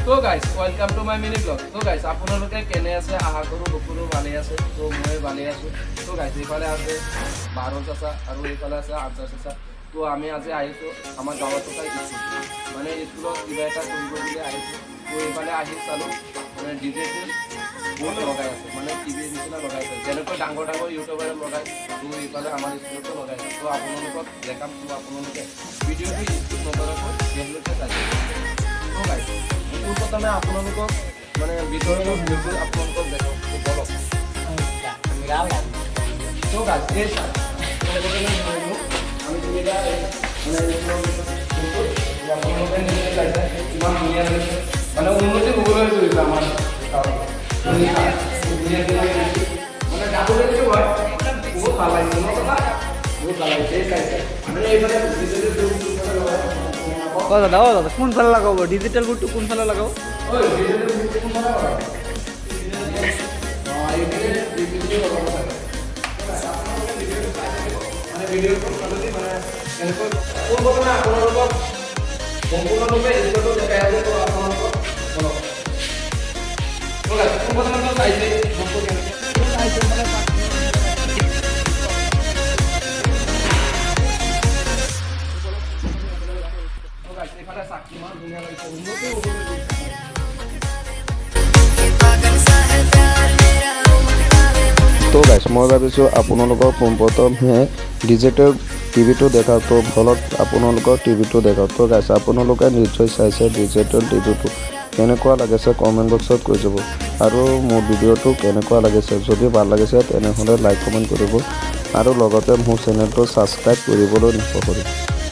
So guys, welcome to my mini vlog. So guys, আপোনালোকে কেনে আছে আশা কৰো সকলো ভালে আছে তো মই ভালে আছো তো গাইস এইফালে আছে 12 চাচা আৰু এইফালে আছে 8 চাচা তো আমি আজি আইছো আমাৰ গাঁৱত থকা স্কুল মানে স্কুলত কিবা এটা কৰিব বুলি আইছো তো এইফালে আহি চালো মানে ডিজিটেল বোৰ্ড লগাই আছে মানে টিভি নিচিনা লগাই আছে যেনেকৈ ডাঙৰ ডাঙৰ ইউটিউবাৰে লগাই তো এইফালে আমাৰ স্কুলতো লগাই আছে তো আপোনালোকক দেখাম তো আপোনালোকে ভিডিঅ'টো স্কিপ নকৰাকৈ ভিডিঅ'টো চাই তো গাইস প্ৰথমে আপোনালোকক মানে ভিডিঅ'টো আপোনালোকক দেখাম তো বলক তো গাইস এই আমি যেটা মানে আপোনালোকে নিজে চাইছে ইমান ধুনীয়া লাগিছে মানে উন্নতি হ'বলৈ ধৰিছে আমাৰ মানে যাবলৈ যে হয় বহুত ভাল লাগিছে ন কথা বহুত ভাল লাগিছে এই চাইছে মানে এইফালে দাদা কোনফালে লগাব ডিজিটেল বোৰ্ডটো কোনফালে লগাব ডিজিটেল বোৰ্ডটো কোনফালে লগাব মানে ভিডিঅ' কোৱালিটি মানে এনেকৈ কোনফালে আপোনালোকক সম্পূৰ্ণৰূপে এইটো দেখাই আছে তো আপোনালোকক বলক ওলা কোনফালে চাইছে বস্তু কেনেকৈ চাইছে মানে এইফালে চাকি ইমান ধুনীয়া লাগিছে উন্নতি হ'বলৈ তো গাইছ মই ভাবিছোঁ আপোনালোকক পোনপ্ৰথমে ডিজিটেল টিভিটো দেখাওঁ তো ভলত আপোনালোকৰ টিভিটো দেখাওঁ তো গাইছ আপোনালোকে নিশ্চয় চাইছে ডিজিটেল টিভিটো কেনেকুৱা লাগিছে কমেণ্ট বক্সত কৈ যাব আৰু মোৰ ভিডিঅ'টো কেনেকুৱা লাগিছে যদি ভাল লাগিছে তেনেহ'লে লাইক কমেণ্ট কৰিব আৰু লগতে মোৰ চেনেলটো ছাবস্ক্ৰাইব কৰিবলৈ নাপাহৰিব